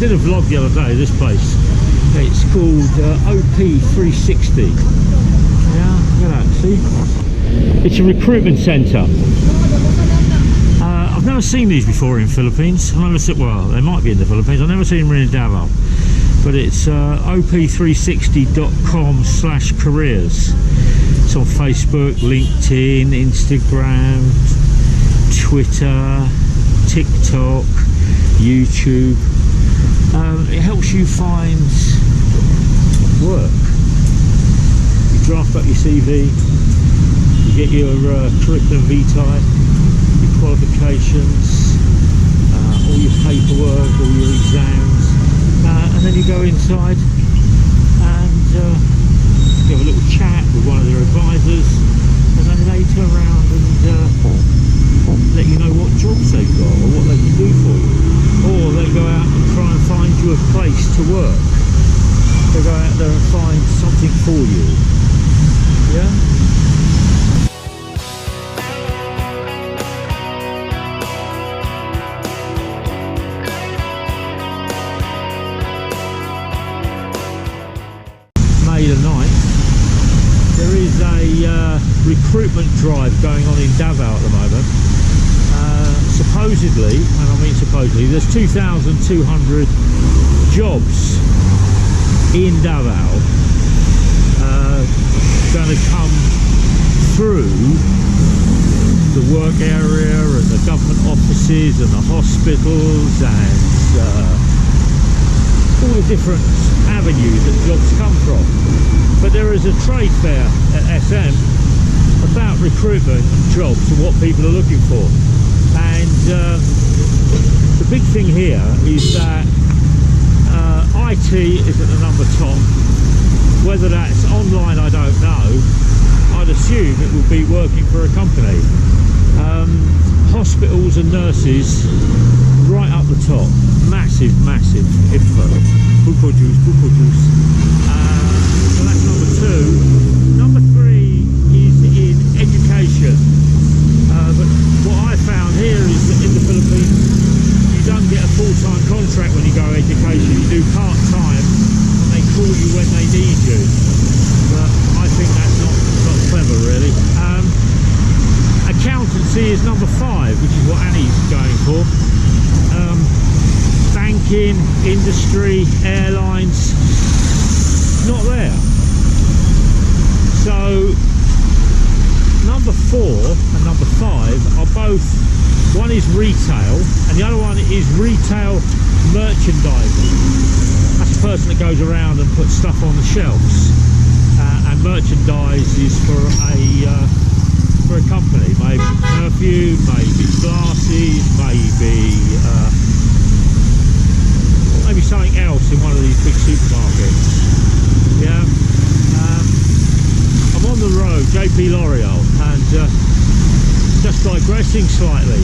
did a vlog the other day of this place. It's called OP360. Yeah, look at that, see? It's a recruitment centre. I've never seen these before in Philippines. I've never seen, well, they might be in the Philippines. I've never seen them in Davao. But it's op360.com/careers. It's on Facebook, LinkedIn, Instagram, Twitter, TikTok, YouTube. It helps you find work. You draft up your CV, you get your curriculum vitae, your qualifications, all your paperwork, all your exams, and then you go inside and you have a little chat with one of their advisors, and then they turn around and let you know what jobs they've got or what they can do for you. Or they go out and try and find you a place to work. They go out there and find something for you. Yeah? May the 9th. There is a recruitment drive going on in Davao at the moment. Supposedly, and I mean supposedly, there's 2,200 jobs in Davao going to come through the work area and the government offices and the hospitals and all the different avenues that jobs come from. But there is a trade fair at SM about recruitment jobs and what people are looking for. And the big thing here is that IT is at the number top. Whether that's online, I don't know. I'd assume it will be working for a company. Hospitals and nurses right up the top. Massive, massive info. Buko juice, buko juice. So that's number 2. Number 3 is in education. But what I found here is that in the Philippines you don't get a full-time contract when you go education. You do part-time and they call you when they need you. But I think that's not clever really. Accountancy is number 5, which is what Annie's going for. Banking, industry, airlines, not there. So number 4 and number 5 are both, one is retail and the other one is retail merchandising. That's a person that goes around and puts stuff on the shelves, and merchandise is for a company, maybe perfume, maybe glasses, maybe something else in one of these big supermarkets. Yeah. I'm on the road, JP L'Oreal, and just digressing slightly,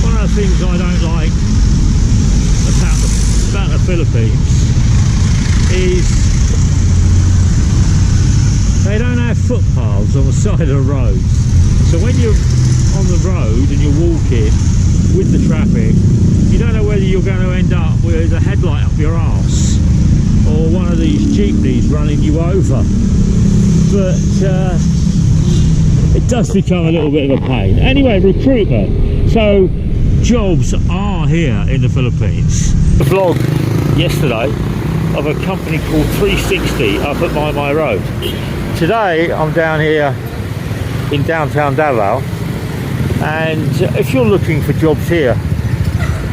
one of the things I don't like about the Philippines is they don't have footpaths on the side of the roads. So when you're on the road and you're walking with the traffic, you don't know whether you're going to end up with a headlight up your arse or one of these jeepneys running you over. But it does become a little bit of a pain. Anyway, recruitment. So jobs are here in the Philippines. The vlog yesterday of a company called 360 up at my road. Today I'm down here in downtown Davao, and if you're looking for jobs here,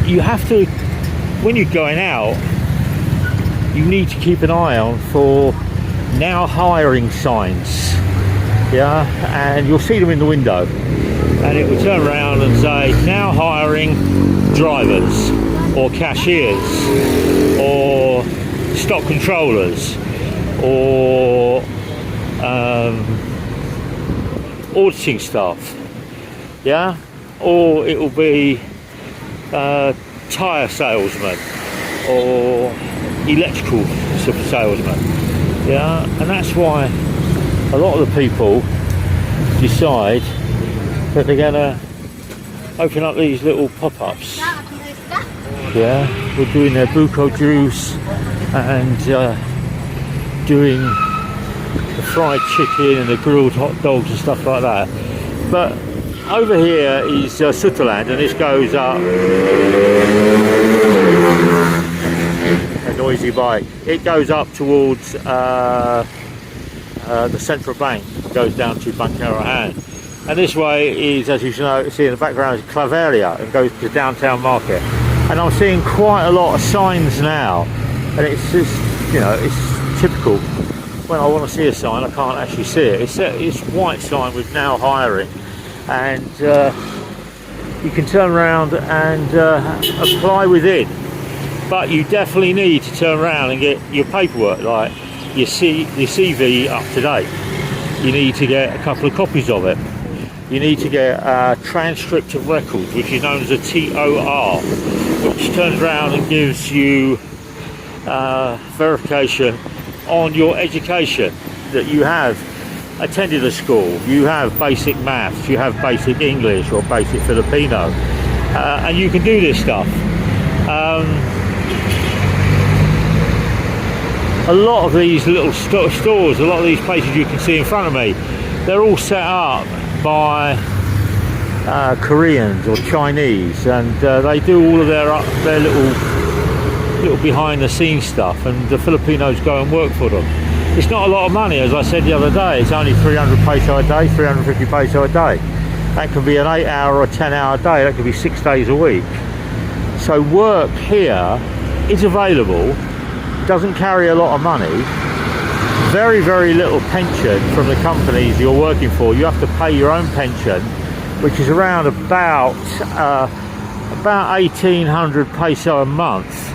you have to, when you're going out, you need to keep an eye on for now hiring signs. Yeah, and you'll see them in the window, and it will turn around and say now hiring drivers or cashiers or stock controllers or auditing staff. Yeah, or it will be tyre salesman or electrical salesman. Yeah, and that's why a lot of the people decide that they're going to open up these little pop-ups. Yeah, we're doing their buko juice and doing the fried chicken and the grilled hot dogs and stuff like that. But over here is Sutherland, and this goes up a noisy bike. It goes up towards the central bank, goes down to Bangkarahan, and this way is, as you see in the background, is Claveria, and goes to downtown market. And I'm seeing quite a lot of signs now, and it's just, you know, it's typical. When I want to see a sign, I can't actually see it. It's white sign with now hiring, and you can turn around and apply within. But you definitely need to turn around and get your paperwork, like your CV up to date. You need to get a couple of copies of it. You need to get a transcript of records, which is known as a TOR, which turns around and gives you verification on your education, that you have attended a school, you have basic maths, you have basic English or basic Filipino, and you can do this stuff. A lot of these little stores, a lot of these places you can see in front of me, they're all set up by Koreans or Chinese, and they do all of their little behind the scenes stuff, and the Filipinos go and work for them. It's not a lot of money, as I said the other day. It's only 300 peso a day, 350 peso a day. That can be an 8-hour or 10-hour day. That could be 6 days a week. So work here is available, doesn't carry a lot of money, very, very little pension from the companies you're working for. You have to pay your own pension, which is around about 1,800 peso a month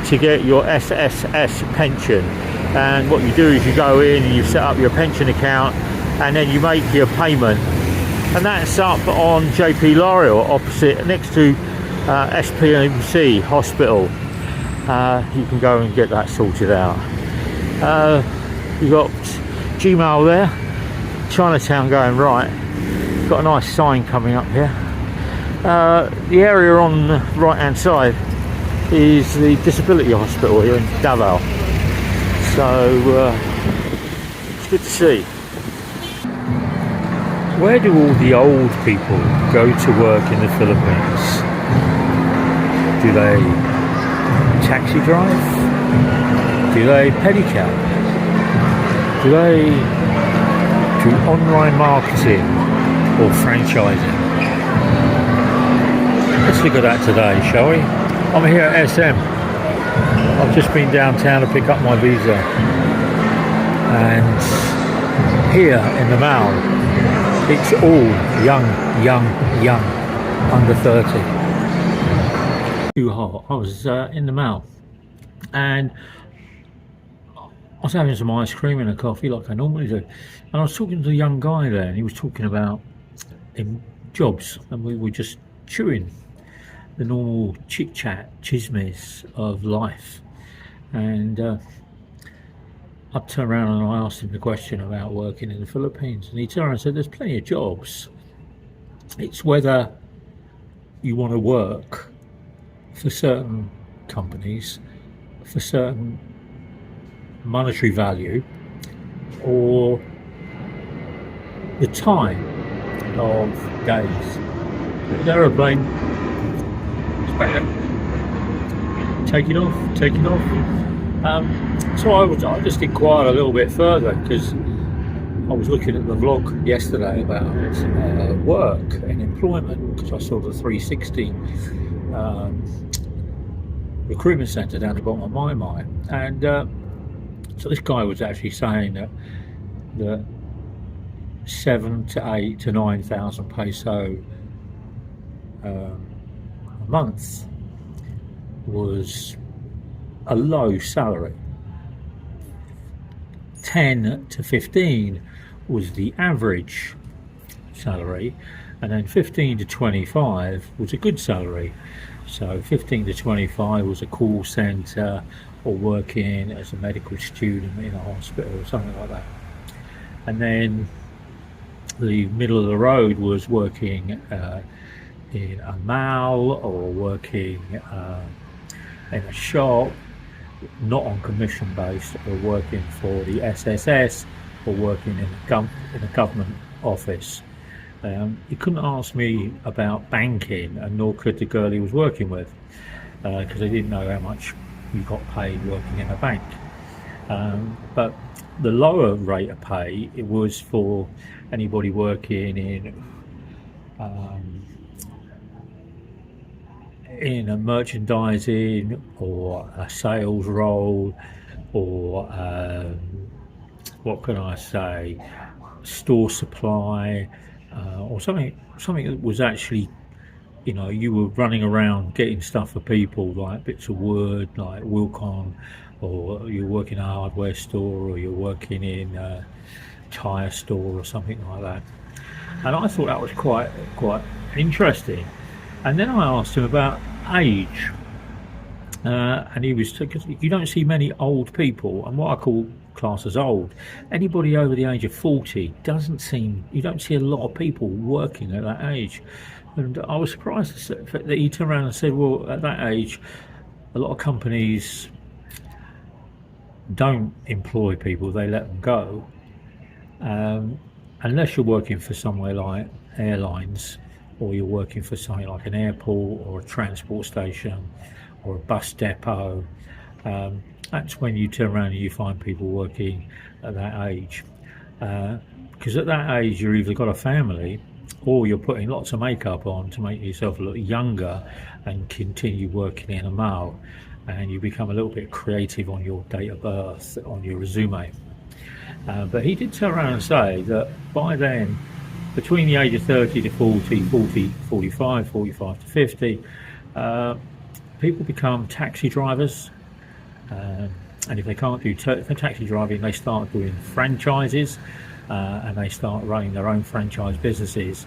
to get your SSS pension. And what you do is you go in and you set up your pension account, and then you make your payment, and that's up on JP L'Oreal, opposite, next to SPMC Hospital. You can go and get that sorted out. You've got Gmail there, Chinatown going right. Got a nice sign coming up here. The area on the right hand side is the disability hospital here in Davao. So it's good to see. Where do all the old people go to work in the Philippines? Do they taxi drive? Do they pedicab? Do they do online marketing or franchising? Let's look at that today, shall we? I'm here at SM. I've just been downtown to pick up my visa, and here in the mall it's all young, under 30. Too hot. I was in the mall, and I was having some ice cream and a coffee like I normally do, and I was talking to a young guy there, and he was talking about jobs, and we were just chewing the normal chit-chat, chismes of life. And I turned around and I asked him the question about working in the Philippines, and he turned around and said there's plenty of jobs. It's whether you want to work for certain companies for certain monetary value, or the time of days. The aeroplane, take it off. So I just inquired a little bit further, because I was looking at the vlog yesterday about work and employment, because I saw the 360 recruitment centre down the bottom of my mind, and so this guy was actually saying that 7 to 8 to 9,000 peso a month was a low salary. 10 to 15 was the average salary, and then 15 to 25 was a good salary. So 15 to 25 was a call centre or working as a medical student in a hospital or something like that. And then the middle of the road was working in a mall, or working in a shop, not on commission based, or working for the SSS, or working in a government office. He couldn't ask me about banking, and nor could the girl he was working with, because they didn't know how much you got paid working in a bank. But the lower rate of pay, it was for anybody working in a merchandising or a sales role, or what can I say, store supply, or something that was actually, you were running around getting stuff for people, like bits of wood, like Wilcon, or you're working in a hardware store, or you're working in a tyre store or something like that. And I thought that was quite interesting. And then I asked him about age, and he was, because you don't see many old people, and what I call class as old, anybody over the age of 40 you don't see a lot of people working at that age. And I was surprised that he turned around and said, well, at that age, a lot of companies don't employ people, they let them go, unless you're working for somewhere like airlines, or you're working for something like an airport or a transport station or a bus depot. That's when you turn around and you find people working at that age, because at that age you've either got a family, or you're putting lots of makeup on to make yourself look younger and continue working in a mall, and you become a little bit creative on your date of birth, on your resume. But he did turn around and say that by then, between the age of 30 to 40, 45 to 50, people become taxi drivers. And if they can't do taxi driving, they start doing franchises, and they start running their own franchise businesses,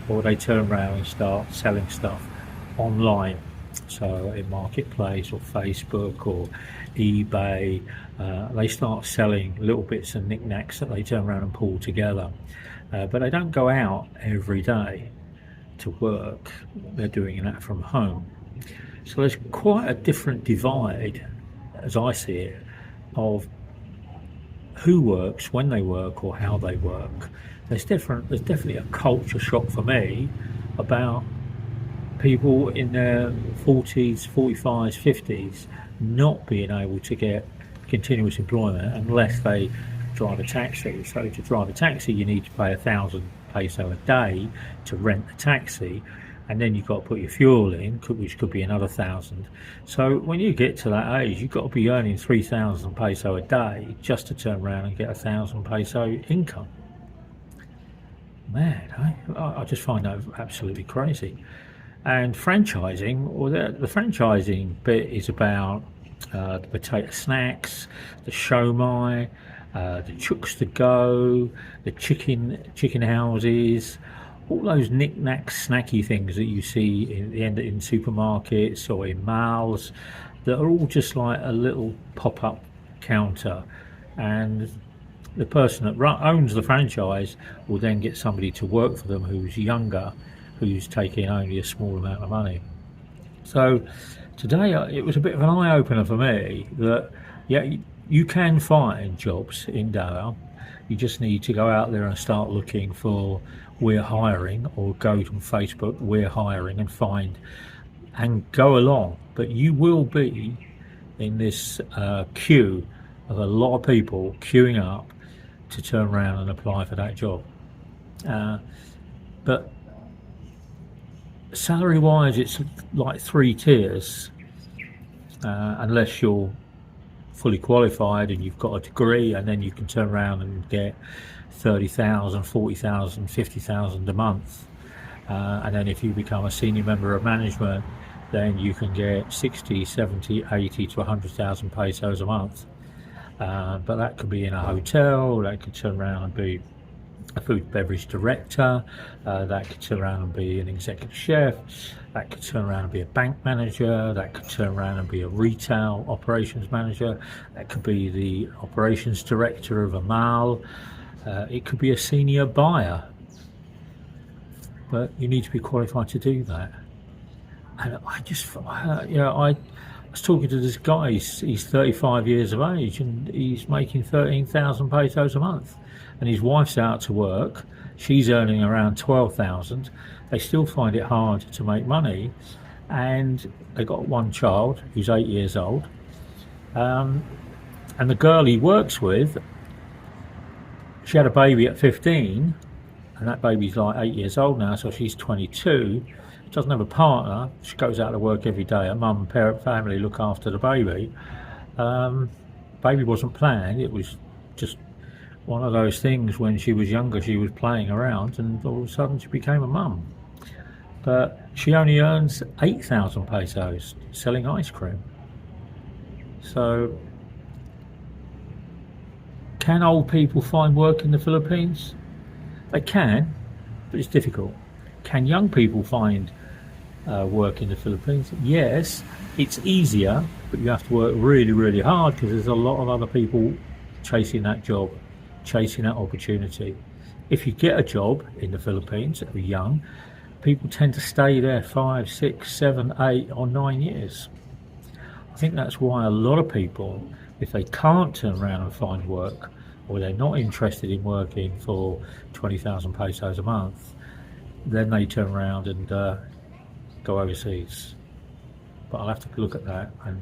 or they turn around and start selling stuff online, so in Marketplace or Facebook or eBay. They start selling little bits and knickknacks that they turn around and pull together, but they don't go out every day to work. They're doing that from home. So there's quite a different divide, as I see it, of who works, when they work, or how they work. There's definitely a culture shock for me about people in their 40s, 45s, 50s not being able to get continuous employment unless they drive a taxi. So to drive a taxi, you need to pay 1,000 peso a day to rent the taxi, and then you've got to put your fuel in, which could be another 1,000. So when you get to that age, you've got to be earning 3,000 peso a day just to turn around and get 1,000 peso income. Mad, eh? I just find that absolutely crazy. And franchising, well, the franchising bit is about the potato snacks, the shomai, the chooks to go, the chicken houses, all those knick-knack snacky things that you see in supermarkets or in malls, that are all just like a little pop-up counter, and the person that owns the franchise will then get somebody to work for them who's younger, who's taking only a small amount of money. So today it was a bit of an eye-opener for me that, yeah, you can find jobs in Davao. You just need to go out there and start looking for "we're hiring," or go to Facebook "we're hiring" and find, and go along. But you will be in this queue of a lot of people queuing up to turn around and apply for that job. But salary wise, it's like 3 tiers, unless you're fully qualified and you've got a degree, and then you can turn around and get 30,000, 40,000, 50,000 a month. And then if you become a senior member of management, then you can get 60, 70, 80 to 100,000 pesos a month. But that could be in a hotel, that could turn around and be a food and beverage director, that could turn around and be an executive chef, that could turn around and be a bank manager, that could turn around and be a retail operations manager, that could be the operations director of a mall, it could be a senior buyer. But you need to be qualified to do that. And I just, I was talking to this guy, he's 35 years of age and he's making 13,000 pesos a month. And his wife's out to work, she's earning around 12,000. They still find it hard to make money. And they got one child who's 8 years old. And the girl he works with, she had a baby at 15, and that baby's like 8 years old now, so she's 22. She doesn't have a partner. She goes out to work every day. Her mum and parent family look after the baby. Baby wasn't planned. It was just one of those things. When she was younger, she was playing around, and all of a sudden she became a mum. But she only earns 8,000 pesos selling ice cream. So, can old people find work in the Philippines? They can, but it's difficult. Can young people find work in the Philippines? Yes, it's easier, but you have to work really, really hard because there's a lot of other people chasing that job, chasing that opportunity. If you get a job in the Philippines that are young, people tend to stay there 5, 6, 7, 8 or 9 years. I think that's why a lot of people, if they can't turn around and find work, or they're not interested in working for 20,000 pesos a month, then they turn around and go overseas. But I'll have to look at that and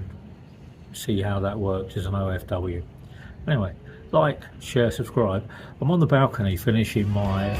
see how that works as an OFW. Anyway, like, share, subscribe. I'm on the balcony finishing my